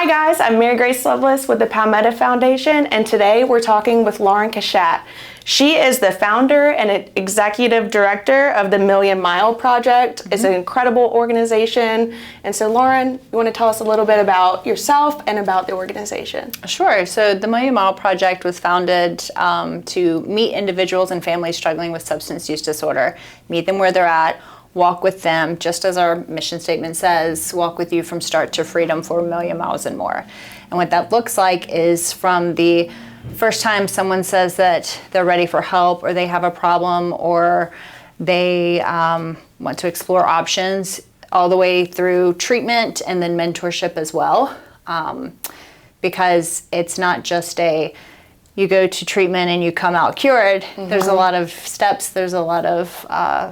Hi guys, I'm Mary Grace Loveless with the Palmetto Foundation, and today we're talking with Lauren Cashatt. She is the founder and executive director of the Million Mile Project. It's an incredible organization. And so Lauren, you want to tell us a little bit about yourself and about the organization? Sure. So the Million Mile Project was founded to meet individuals and families struggling with substance use disorder, meet them where they're at, walk with them, just as our mission statement says, walk with you from start to freedom for 1,000,000 miles and more. And what that looks like is from the first time someone says that they're ready for help or they have a problem or they want to explore options, all the way through treatment and then mentorship as well. Because it's not just you go to treatment and you come out cured. There's a lot of steps, there's a lot of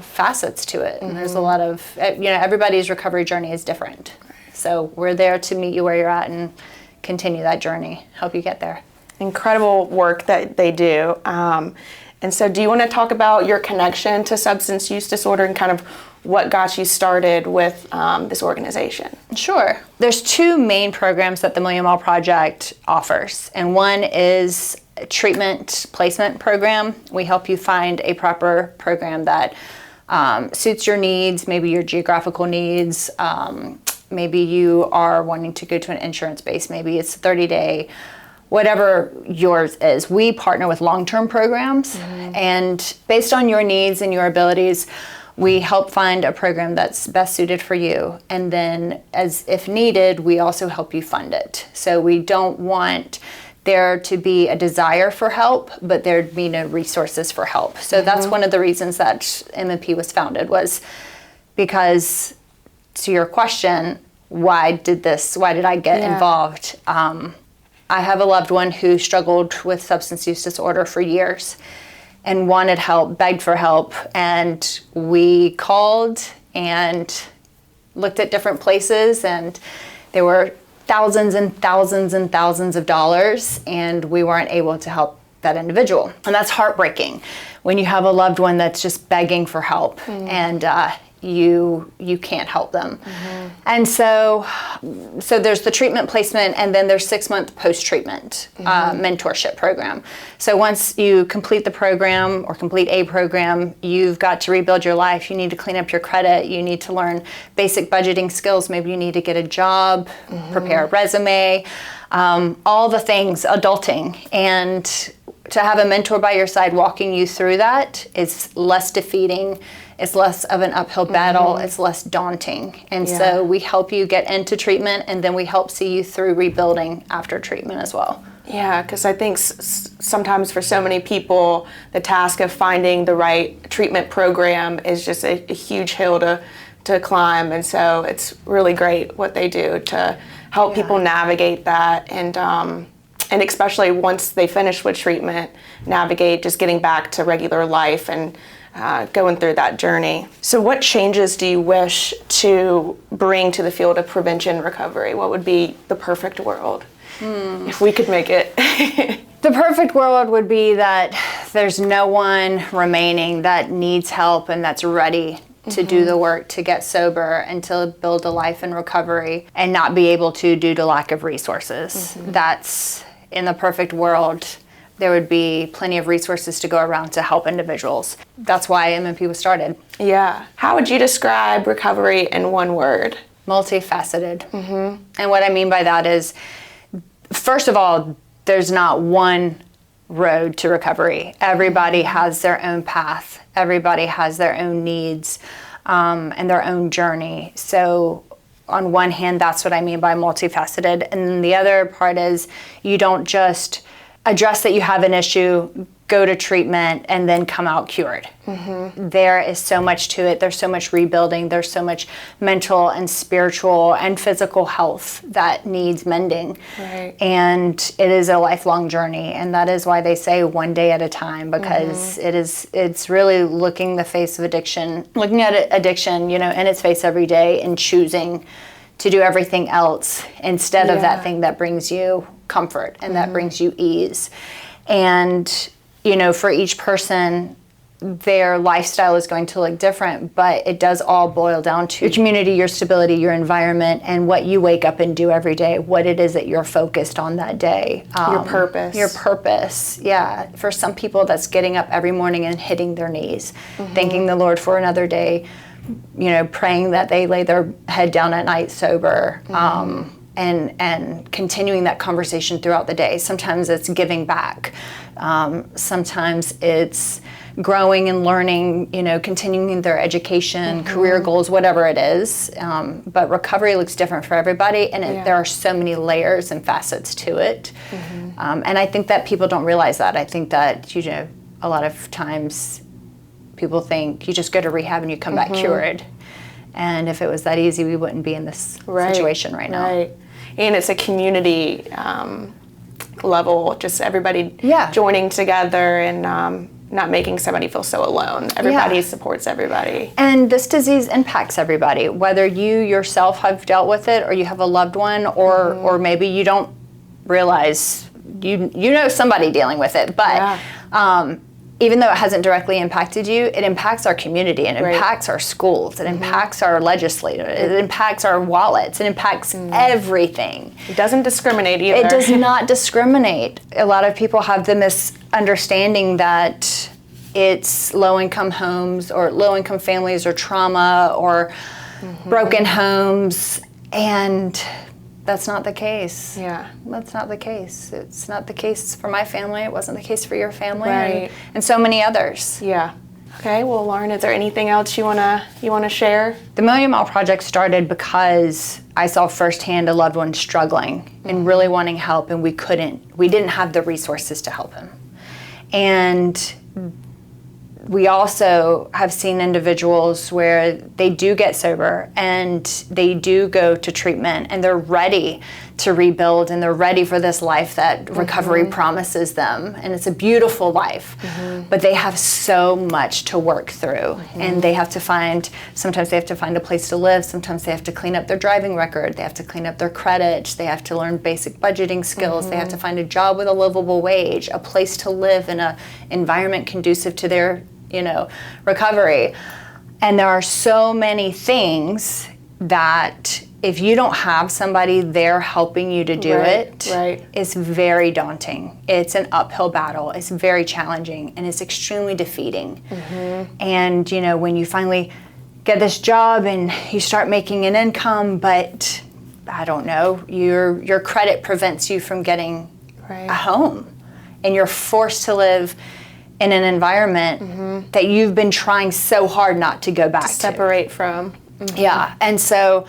facets to it. And there's a lot of, everybody's recovery journey is different. So we're there to meet you where you're at and continue that journey, help you get there. Incredible work that they do. And so do you want to talk about your connection to substance use disorder and kind of what got you started with this organization? Sure. There's two main programs that the Million Mile Project offers. And one is a treatment placement program. We help you find a proper program that suits your needs, maybe your geographical needs. Maybe you are wanting to go to an insurance base. Maybe it's 30-day. Whatever yours is. We partner with long-term programs, and based on your needs and your abilities, we help find a program that's best suited for you. And then, as if needed, we also help you fund it. So we don't want there to be a desire for help, but there'd be no resources for help. So that's one of the reasons that M&P was founded, was because, to your question, why did I get involved? I have a loved one who struggled with substance use disorder for years and wanted help, begged for help. And we called and looked at different places, and there were thousands and thousands and thousands of dollars, and we weren't able to help that individual. And that's heartbreaking when you have a loved one that's just begging for help and you can't help them. And so there's the treatment placement, and then there's 6-month post-treatment mentorship program. So once you complete the program or complete a program, you've got to rebuild your life. You need to clean up your credit. You need to learn basic budgeting skills. Maybe you need to get a job, prepare a resume, all the things, adulting. And to have a mentor by your side walking you through that is less defeating. It's less of an uphill battle. It's less daunting. And so we help you get into treatment, and then we help see you through rebuilding after treatment as well. Yeah, because I think sometimes for so many people, the task of finding the right treatment program is just a huge hill to climb. And so it's really great what they do to help people navigate that, and especially once they finish with treatment, navigate just getting back to regular life and going through that journey. So what changes do you wish to bring to the field of prevention recovery? What would be the perfect world if we could make it? The perfect world would be that there's no one remaining that needs help and that's ready to do the work to get sober and to build a life in recovery and not be able to due to lack of resources. That's, in the perfect world, there would be plenty of resources to go around to help individuals. That's why M&P was started. Yeah. How would you describe recovery in one word? Multifaceted. And what I mean by that is, first of all, there's not one road to recovery. Everybody has their own path. Everybody has their own needs and their own journey. So on one hand, that's what I mean by multifaceted. And then the other part is, you don't just address that you have an issue, go to treatment, and then come out cured. There is so much to it. There's so much rebuilding. There's so much mental and spiritual and physical health that needs mending. And it is a lifelong journey. And that is why they say one day at a time, because it's really looking at addiction, in its face every day and choosing to do everything else instead of that thing that brings you comfort and that brings you ease. And, for each person, their lifestyle is going to look different, but it does all boil down to your community, your stability, your environment, and what you wake up and do every day, what it is that you're focused on that day. Your purpose. Your purpose, yeah. For some people, that's getting up every morning and hitting their knees, thanking the Lord for another day, praying that they lay their head down at night sober, and continuing that conversation throughout the day. Sometimes it's giving back. Sometimes it's growing and learning, continuing their education, career goals, whatever it is. But recovery looks different for everybody, and there are so many layers and facets to it. And I think that people don't realize that. I think that, a lot of times people think you just go to rehab and you come back cured. And if it was that easy, we wouldn't be in this situation right now. Right. And it's a community level, just everybody joining together and not making somebody feel so alone. Everybody supports everybody. And this disease impacts everybody, whether you yourself have dealt with it or you have a loved one, or maybe you don't realize you know somebody dealing with it. But even though it hasn't directly impacted you, it impacts our community, and it impacts our schools, it impacts our legislators, it impacts our wallets, it impacts everything. It doesn't discriminate either. It does not discriminate. A lot of people have the misunderstanding that it's low-income homes or low-income families or trauma or broken homes, and that's not the case. Yeah. That's not the case. It's not the case for my family. It wasn't the case for your family, Right. and so many others. Yeah. Okay, well, Lauren, is there anything else you wanna share? The Million Mile Project started because I saw firsthand a loved one struggling and really wanting help, and we didn't have the resources to help him. And we also have seen individuals where they do get sober and they do go to treatment and they're ready to rebuild and they're ready for this life that recovery promises them. And it's a beautiful life, but they have so much to work through. And sometimes they have to find a place to live. Sometimes they have to clean up their driving record. They have to clean up their credit. They have to learn basic budgeting skills. They have to find a job with a livable wage, a place to live in an environment conducive to their recovery. And there are so many things that if you don't have somebody there helping you to do it's very daunting. It's an uphill battle. It's very challenging, and it's extremely defeating. And when you finally get this job and you start making an income, but I don't know, your credit prevents you from getting a home, and you're forced to live in an environment that you've been trying so hard not to go back to. Separate from. Yeah, and so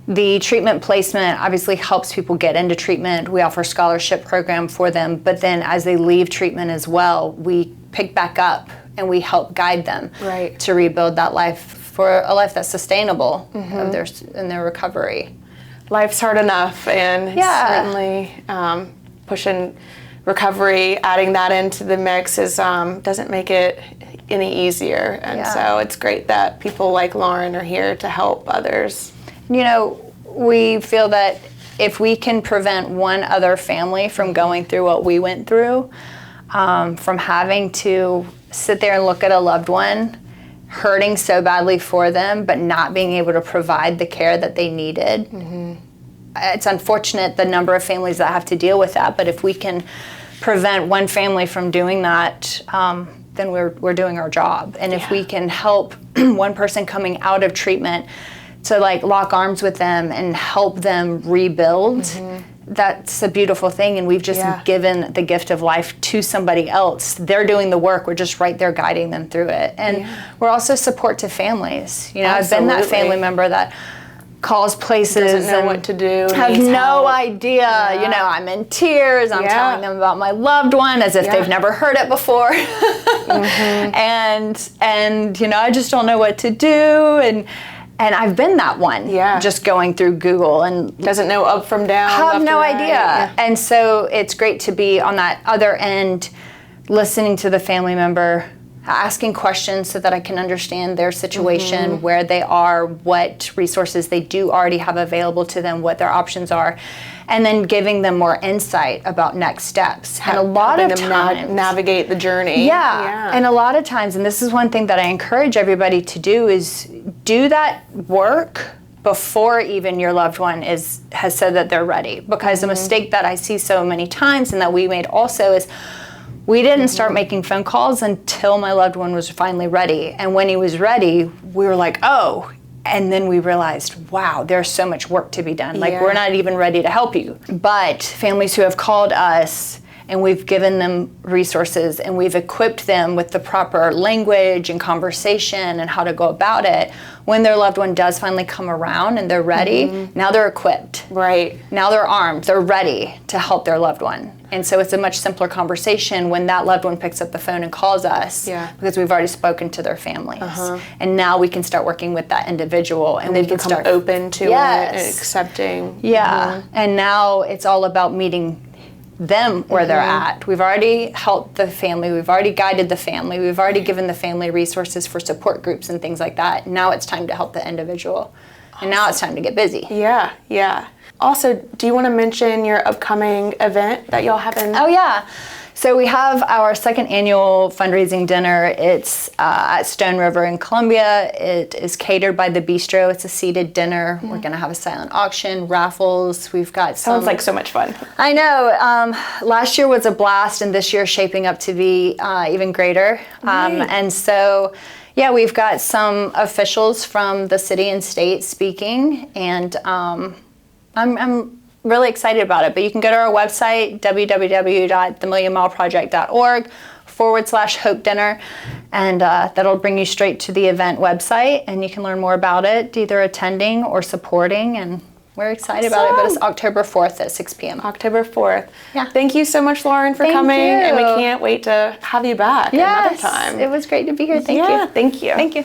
the treatment placement obviously helps people get into treatment. We offer a scholarship program for them, but then as they leave treatment as well, we pick back up and we help guide them to rebuild that life for a life that's sustainable in their recovery. Life's hard enough, and certainly pushing recovery, adding that into the mix doesn't make it any easier. And so it's great that people like Lauren are here to help others. We feel that if we can prevent one other family from going through what we went through, from having to sit there and look at a loved one hurting so badly for them, but not being able to provide the care that they needed. It's unfortunate the number of families that have to deal with that, but if we can prevent one family from doing that, then we're doing our job. And if we can help one person coming out of treatment to lock arms with them and help them rebuild, that's a beautiful thing. And we've just given the gift of life to somebody else. They're doing the work. We're just right there guiding them through it. And we're also support to families. I've been that family member that calls places, doesn't know what to do, have no idea. I'm in tears. I'm telling them about my loved one as if they've never heard it before. And I just don't know what to do. And I've been that one, just going through Google and doesn't know up from down. Have no idea. And so it's great to be on that other end, listening to the family member asking questions so that I can understand their situation, where they are, what resources they do already have available to them, what their options are, and then giving them more insight about next steps. And a lot of times, navigate the journey. Yeah. And a lot of times, and this is one thing that I encourage everybody to do, is do that work before even your loved one has said that they're ready. Because the mistake that I see so many times, and that we made also, is we didn't start making phone calls until my loved one was finally ready. And when he was ready, we were like, oh. And then we realized, wow, there's so much work to be done. Like, we're not even ready to help you. But families who have called us, and we've given them resources, and we've equipped them with the proper language and conversation and how to go about it, when their loved one does finally come around and they're ready, now they're equipped. Right. Now they're armed. They're ready to help their loved one. And so it's a much simpler conversation when that loved one picks up the phone and calls us, because we've already spoken to their families. And now we can start working with that individual, and they can start open to it and accepting. And now it's all about meeting them where they're at. We've already helped the family. We've already guided the family. We've already given the family resources for support groups and things like that. Now it's time to help the individual. Awesome. And now it's time to get busy. Yeah. Also, do you want to mention your upcoming event that y'all have in? Oh, yeah. So we have our second annual fundraising dinner. It's at Stone River in Columbia. It is catered by the Bistro. It's a seated dinner. We're going to have a silent auction, raffles. We've got some... Sounds like so much fun. I know. Last year was a blast, and this year is shaping up to be even greater. And so, yeah, we've got some officials from the city and state speaking, and I'm really excited about it. But you can go to our website, www.themillionmileproject.org/Hope Dinner, and that'll bring you straight to the event website, and you can learn more about it, either attending or supporting, and we're excited about it. But it's October 4th at 6 p.m. October 4th. Yeah. Thank you so much, Lauren, for coming, and we can't wait to have you back another time. It was great to be here. Thank you. Thank you. Thank you.